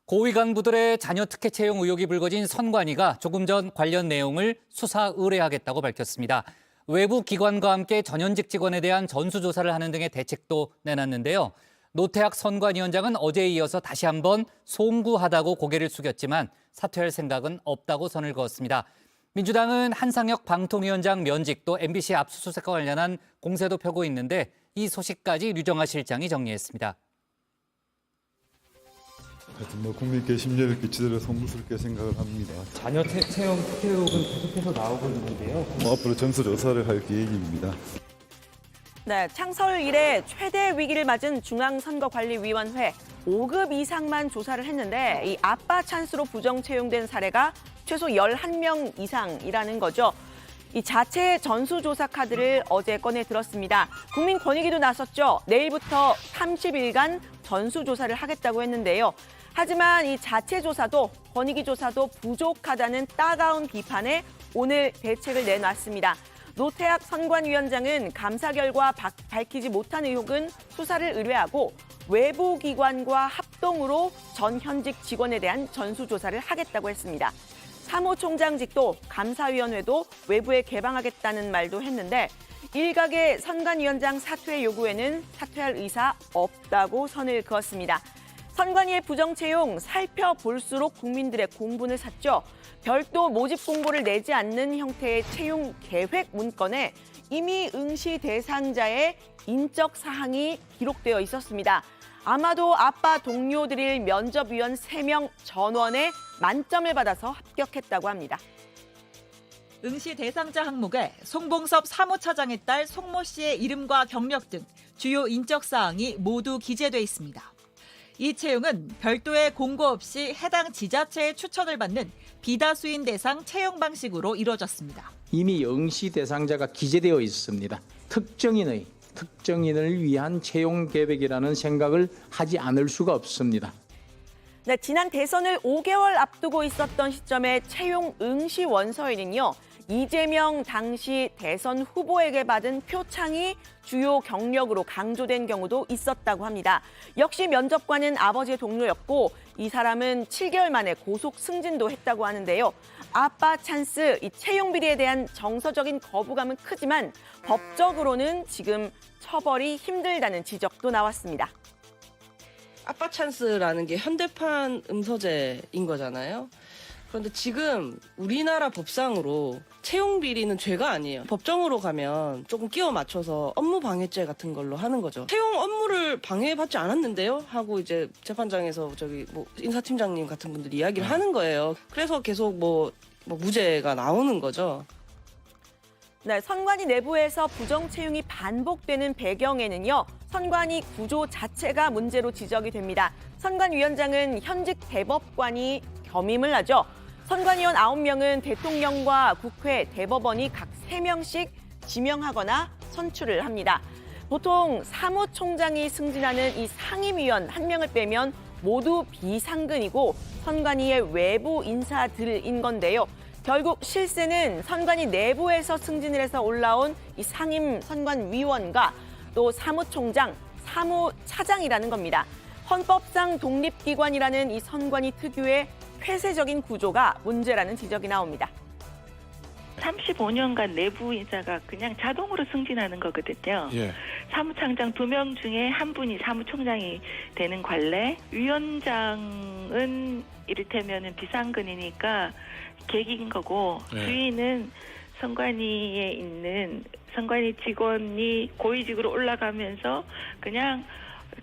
고위 간부들의 자녀 특혜 채용 의혹이 불거진 선관위가 조금 전 관련 내용을 수사 의뢰하겠다고 밝혔습니다. 외부 기관과 함께 전현직 직원에 대한 전수조사를 하는 등의 대책도 내놨는데요. 노태학 선관위원장은 어제에 이어서 다시 한번 송구하다고 고개를 숙였지만 사퇴할 생각은 없다고 선을 그었습니다. 민주당은 한상혁 방통위원장 면직 또 MBC 압수수색과 관련한 공세도 펴고 있는데 이 소식까지 류정아 실장이 정리했습니다. 하여튼 국민께 심려를 끼치도록 송구스럽게 생각을 합니다. 자녀 채용 특혜 의혹은 계속해서 나오고 있는데요. 앞으로 전수조사를 할 계획입니다. 네, 창설 이래 최대 위기를 맞은 중앙선거관리위원회 5급 이상만 조사를 했는데 이 아빠 찬스로 부정 채용된 사례가 최소 11명 이상이라는 거죠. 이 자체 전수조사 카드를 어제 꺼내 들었습니다. 국민권익위도 나섰죠. 내일부터 30일간 전수조사를 하겠다고 했는데요. 하지만 이 자체 조사도 권익위 조사도 부족하다는 따가운 비판에 오늘 대책을 내놨습니다. 노태학 선관위원장은 감사 결과 밝히지 못한 의혹은 수사를 의뢰하고 외부 기관과 합동으로 전 현직 직원에 대한 전수조사를 하겠다고 했습니다. 사무총장직도 감사위원회도 외부에 개방하겠다는 말도 했는데 일각의 선관위원장 사퇴 요구에는 사퇴할 의사 없다고 선을 그었습니다. 선관위의 부정채용 살펴볼수록 국민들의 공분을 샀죠. 별도 모집 공고를 내지 않는 형태의 채용 계획 문건에 이미 응시 대상자의 인적 사항이 기록되어 있었습니다. 아마도 아빠 동료들일 면접위원 3명 전원의 만점을 받아서 합격했다고 합니다. 응시 대상자 항목에 송봉섭 사무차장의 딸 송모 씨의 이름과 경력 등 주요 인적 사항이 모두 기재돼 있습니다. 이 채용은 별도의 공고 없이 해당 지자체의 추천을 받는 비다수인 대상 채용 방식으로 이루어졌습니다. 이미 응시 대상자가 기재되어 있습니다. 특정인을 위한 채용 계획이라는 생각을 하지 않을 수가 없습니다. 네, 지난 대선을 5개월 앞두고 있었던 시점에 채용 응시 원서에는요. 이재명 당시 대선 후보에게 받은 표창이 주요 경력으로 강조된 경우도 있었다고 합니다. 역시 면접관은 아버지의 동료였고 이 사람은 7개월 만에 고속 승진도 했다고 하는데요. 아빠 찬스, 이 채용 비리에 대한 정서적인 거부감은 크지만 법적으로는 지금 처벌이 힘들다는 지적도 나왔습니다. 아빠 찬스라는 게 현대판 음서제인 거잖아요. 그런데 지금 우리나라 법상으로 채용 비리는 죄가 아니에요. 법정으로 가면 조금 끼워 맞춰서 업무 방해죄 같은 걸로 하는 거죠. 채용 업무를 방해받지 않았는데요? 하고 이제 재판장에서 인사팀장님 같은 분들이 이야기를 하는 거예요. 그래서 계속 무죄가 나오는 거죠. 네, 선관위 내부에서 부정 채용이 반복되는 배경에는요. 선관위 구조 자체가 문제로 지적이 됩니다. 선관위원장은 현직 대법관이 겸임을 하죠. 선관위원 9명은 대통령과 국회, 대법원이 각 3명씩 지명하거나 선출을 합니다. 보통 사무총장이 승진하는 이 상임위원 1명을 빼면 모두 비상근이고 선관위의 외부 인사들인 건데요. 결국 실세는 선관위 내부에서 승진을 해서 올라온 이 상임 선관위원과 또 사무총장, 사무차장이라는 겁니다. 헌법상 독립기관이라는 이 선관위 특유의 폐쇄적인 구조가 문제라는 지적이 나옵니다. 35년간 내부 인사가 그냥 자동으로 승진하는 거거든요. 예. 사무총장 2명 중에 한 분이 사무총장이 되는 관례. 위원장은 이를테면 비상근이니까 계기인 거고 예. 주인은 선관위에 있는 선관위 직원이 고위직으로 올라가면서 그냥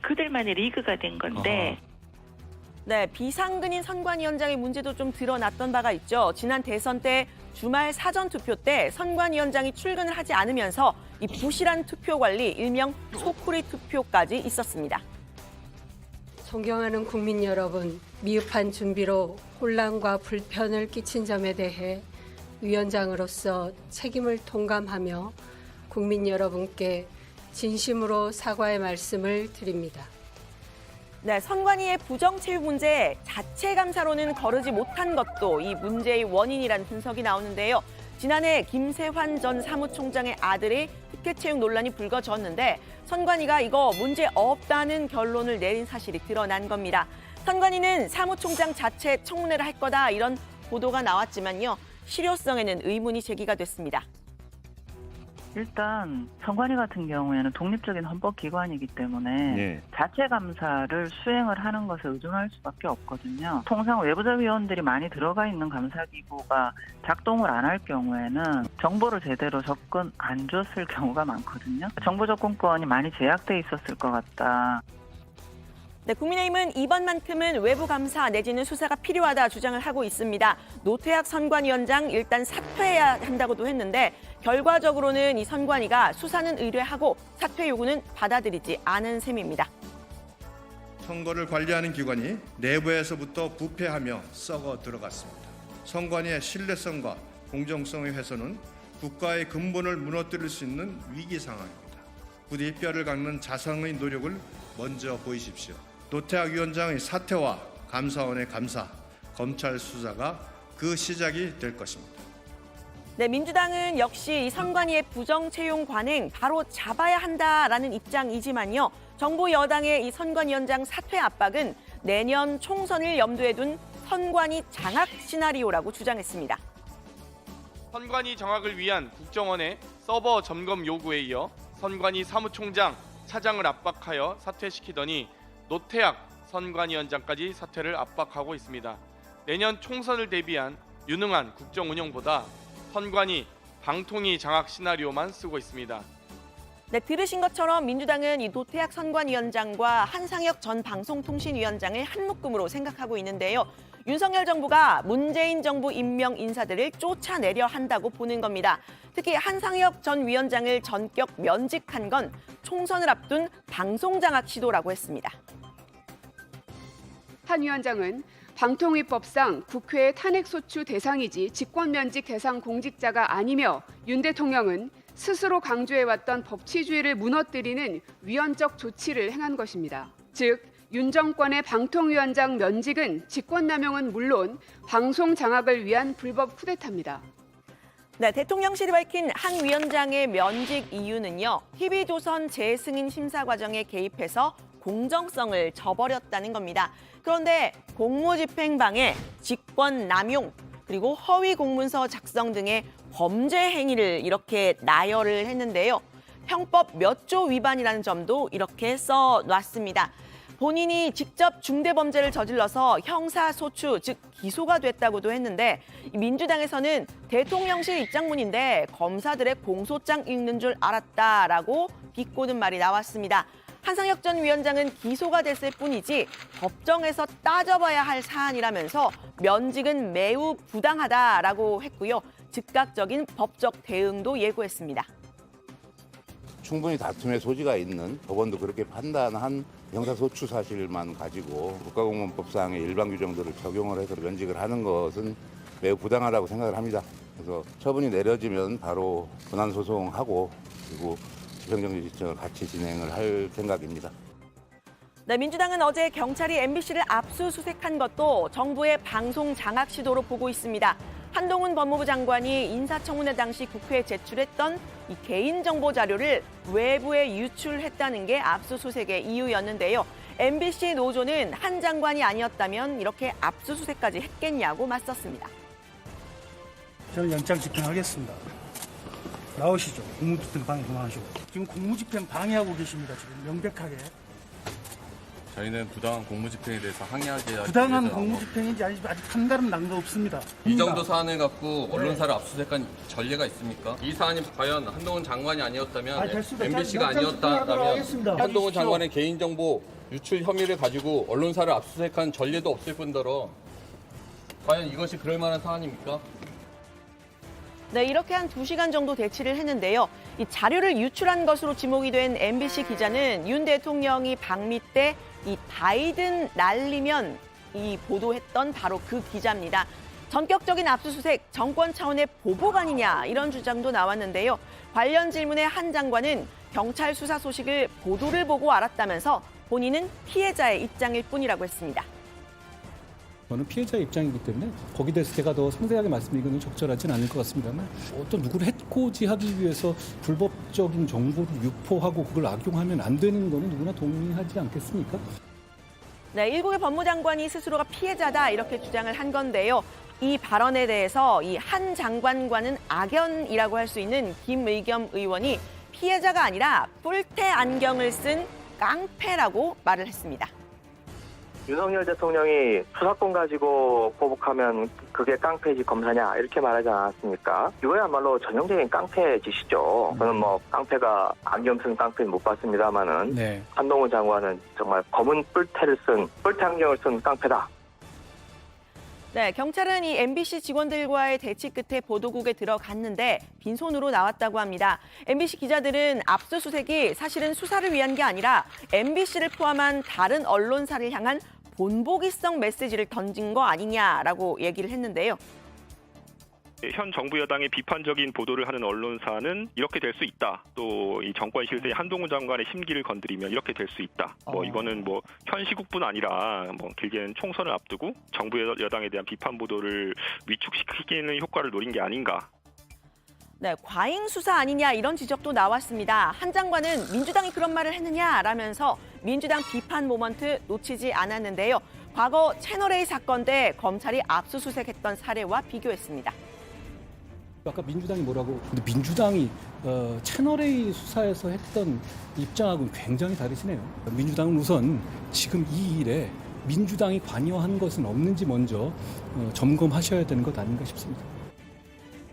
그들만의 리그가 된 건데 네, 비상근인 선관위원장의 문제도 좀 드러났던 바가 있죠. 지난 대선 때 주말 사전 투표 때 선관위원장이 출근을 하지 않으면서 이 부실한 투표 관리, 일명 소쿠리 투표까지 있었습니다. 존경하는 국민 여러분, 미흡한 준비로 혼란과 불편을 끼친 점에 대해 위원장으로서 책임을 통감하며 국민 여러분께 진심으로 사과의 말씀을 드립니다. 네, 선관위의 부정채용 문제 자체 감사로는 거르지 못한 것도 이 문제의 원인이라는 분석이 나오는데요. 지난해 김세환 전 사무총장의 아들이 특혜 채용 논란이 불거졌는데 선관위가 이거 문제 없다는 결론을 내린 사실이 드러난 겁니다. 선관위는 사무총장 자체 청문회를 할 거다 이런 보도가 나왔지만요. 실효성에는 의문이 제기가 됐습니다. 일단 선관위 같은 경우에는 독립적인 헌법기관이기 때문에 자체 감사를 수행을 하는 것에 의존할 수밖에 없거든요. 통상 외부자 위원들이 많이 들어가 있는 감사기구가 작동을 안 할 경우에는 정보를 제대로 접근 안 줬을 경우가 많거든요. 정보 접근권이 많이 제약돼 있었을 것 같다. 네, 국민의힘은 이번만큼은 외부 감사 내지는 수사가 필요하다 주장을 하고 있습니다. 노태학 선관위원장 일단 사퇴해야 한다고도 했는데 결과적으로는 이 선관위가 수사는 의뢰하고 사퇴 요구는 받아들이지 않은 셈입니다. 선거를 관리하는 기관이 내부에서부터 부패하며 썩어 들어갔습니다. 선관위의 신뢰성과 공정성의 훼손은 국가의 근본을 무너뜨릴 수 있는 위기 상황입니다. 부디 뼈를 깎는 자성의 노력을 먼저 보이십시오. 노태학 위원장의 사퇴와 감사원의 감사, 검찰 수사가 그 시작이 될 것입니다. 네, 민주당은 역시 이 선관위의 부정 채용 관행 바로 잡아야 한다라는 입장이지만요. 정부 여당의 이 선관위원장 사퇴 압박은 내년 총선을 염두에 둔 선관위 장악 시나리오라고 주장했습니다. 선관위 장악을 위한 국정원의 서버 점검 요구에 이어 선관위 사무총장, 차장을 압박하여 사퇴시키더니 노태학 선관위원장까지 사퇴를 압박하고 있습니다. 내년 총선을 대비한 유능한 국정 운영보다 선관위 방통위 장악 시나리오만 쓰고 있습니다. 네, 들으신 것처럼 민주당은 이 노태학 선관위원장과 한상혁 전 방송통신위원장을 한 묶음으로 생각하고 있는데요. 윤석열 정부가 문재인 정부 임명 인사들을 쫓아내려 한다고 보는 겁니다. 특히 한상혁 전 위원장을 전격 면직한 건 총선을 앞둔 방송장악 시도라고 했습니다. 한 위원장은 방통위법상 국회의 탄핵소추 대상이지 직권면직 대상 공직자가 아니며 윤 대통령은 스스로 강조해왔던 법치주의를 무너뜨리는 위헌적 조치를 행한 것입니다. 즉, 윤 정권의 방통위원장 면직은 직권남용은 물론 방송 장악을 위한 불법 쿠데타입니다. 네, 대통령실이 밝힌 한 위원장의 면직 이유는요. TV조선 재승인 심사 과정에 개입해서 공정성을 저버렸다는 겁니다. 그런데 공무집행방해, 직권남용, 그리고 허위 공문서 작성 등의 범죄 행위를 이렇게 나열을 했는데요. 형법 몇 조 위반이라는 점도 이렇게 써놨습니다. 본인이 직접 중대범죄를 저질러서 형사소추, 즉 기소가 됐다고도 했는데 민주당에서는 대통령실 입장문인데 검사들의 공소장 읽는 줄 알았다라고 비꼬는 말이 나왔습니다. 한상혁 전 위원장은 기소가 됐을 뿐이지 법정에서 따져봐야 할 사안이라면서 면직은 매우 부당하다라고 했고요. 즉각적인 법적 대응도 예고했습니다. 충분히 다툼의 소지가 있는 법원도 그렇게 판단한 형사소추 사실만 가지고 국가공무원법상의 일반 규정들을 적용을 해서 면직을 하는 것은 매우 부당하다고 생각을 합니다. 그래서 처분이 내려지면 바로 본안소송하고 그리고 집행정지 지청을 같이 진행을 할 생각입니다. 네, 민주당은 어제 경찰이 MBC를 압수수색한 것도 정부의 방송 장악 시도로 보고 있습니다. 한동훈 법무부 장관이 인사청문회 당시 국회에 제출했던 이 개인정보 자료를 외부에 유출했다는 게 압수수색의 이유였는데요. MBC 노조는 한 장관이 아니었다면 이렇게 압수수색까지 했겠냐고 맞섰습니다. 저는 영장 집행하겠습니다. 나오시죠. 공무집행 방해 그만하시고. 지금 공무집행 방해하고 계십니다. 지금 명백하게. 저희는 부당한 공무집행에 대해서 항의하지 부당한 공무집행인지 아닌지 아직 판단은 난 거 없습니다. 이 정도 사안을 갖고 언론사를 압수수색한 전례가 있습니까? 이 사안이 과연 한동훈 장관이 아니었다면 MBC가 아니었다면 한동훈 장관의 개인정보 유출 혐의를 가지고 언론사를 압수수색한 전례도 없을 뿐더러 과연 이것이 그럴 만한 사안입니까? 네, 이렇게 한 2시간 정도 대치를 했는데요. 이 자료를 유출한 것으로 지목이 된 MBC 기자는 윤 대통령이 방미 때 이 바이든 날리면 이 보도했던 바로 그 기자입니다. 전격적인 압수수색, 정권 차원의 보복 아니냐 이런 주장도 나왔는데요. 관련 질문에 한 장관은 경찰 수사 소식을 보도를 보고 알았다면서 본인은 피해자의 입장일 뿐이라고 했습니다. 저는 피해자의 입장이기 때문에 거기에 대해서 제가 더 상세하게 말씀드리기는 적절하진 않을 것 같습니다만 어떤 누구를 해코지하기 위해서 불법적인 정보를 유포하고 그걸 악용하면 안 되는 거는 누구나 동의하지 않겠습니까? 네, 일국의 법무장관이 스스로가 피해자다 이렇게 주장을 한 건데요. 이 발언에 대해서 이 한 장관과는 악연이라고 할 수 있는 김의겸 의원이 피해자가 아니라 뿔테 안경을 쓴 깡패라고 말을 했습니다. 윤석열 대통령이 수사권 가지고 보복하면 그게 깡패지 검사냐 이렇게 말하지 않았습니까? 이거야말로 전형적인 깡패 짓이죠. 저는 뭐 깡패가 안경 쓴 깡패는 못 봤습니다만은 네. 한동훈 장관은 정말 검은 뿔테 안경을 쓴 깡패다. 네, 경찰은 이 MBC 직원들과의 대치 끝에 보도국에 들어갔는데 빈손으로 나왔다고 합니다. MBC 기자들은 압수수색이 사실은 수사를 위한 게 아니라 MBC를 포함한 다른 언론사를 향한 본보기성 메시지를 던진 거 아니냐라고 얘기를 했는데요. 현 정부 여당의 비판적인 보도를 하는 언론사는 이렇게 될 수 있다. 또 이 정권 실세의 한동훈 장관의 심기를 건드리면 이렇게 될 수 있다. 이거는 현 시국뿐 아니라 길게는 총선을 앞두고 정부 여당에 대한 비판 보도를 위축시키는 효과를 노린 게 아닌가. 네, 과잉 수사 아니냐 이런 지적도 나왔습니다. 한 장관은 민주당이 그런 말을 했느냐라면서 민주당 비판 모먼트 놓치지 않았는데요. 과거 채널A 사건 때 검찰이 압수수색했던 사례와 비교했습니다. 아까 민주당이 뭐라고? 근데 민주당이 채널A 수사에서 했던 입장하고는 굉장히 다르시네요. 민주당은 우선 지금 이 일에 민주당이 관여한 것은 없는지 먼저 점검하셔야 되는 것 아닌가 싶습니다.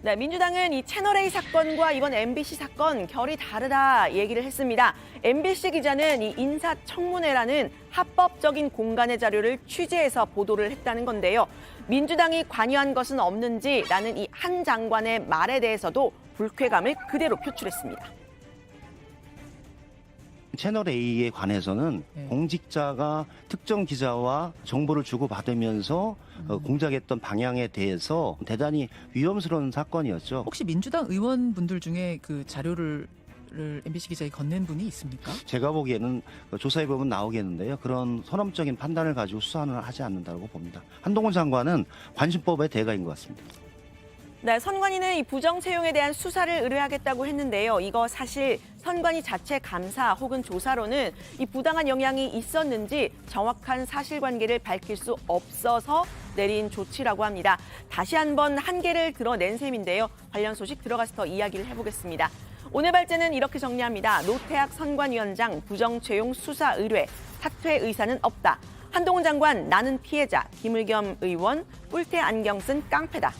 네, 민주당은 이 채널A 사건과 이번 MBC 사건 결이 다르다 얘기를 했습니다. MBC 기자는 이 인사청문회라는 합법적인 공간의 자료를 취재해서 보도를 했다는 건데요. 민주당이 관여한 것은 없는지라는 이 한 장관의 말에 대해서도 불쾌감을 그대로 표출했습니다. 채널A에 관해서는 공직자가 특정 기자와 정보를 주고받으면서 공작했던 방향에 대해서 대단히 위험스러운 사건이었죠. 혹시 민주당 의원분들 중에 그 자료를 MBC 기자에 건넨 분이 있습니까? 제가 보기에는 조사해보면 나오겠는데요. 그런 선언적인 판단을 가지고 수사는 하지 않는다고 봅니다. 한동훈 장관은 관심법의 대가인 것 같습니다. 네, 선관위는 이 부정 채용에 대한 수사를 의뢰하겠다고 했는데요. 이거 사실 선관위 자체 감사 혹은 조사로는 이 부당한 영향이 있었는지 정확한 사실관계를 밝힐 수 없어서 내린 조치라고 합니다. 다시 한번 한계를 드러낸 셈인데요. 관련 소식 들어가서 더 이야기를 해보겠습니다. 오늘 발제는 이렇게 정리합니다. 노태학 선관위원장 부정 채용 수사 의뢰, 사퇴 의사는 없다. 한동훈 장관 나는 피해자, 김의겸 의원 뿔테 안경 쓴 깡패다.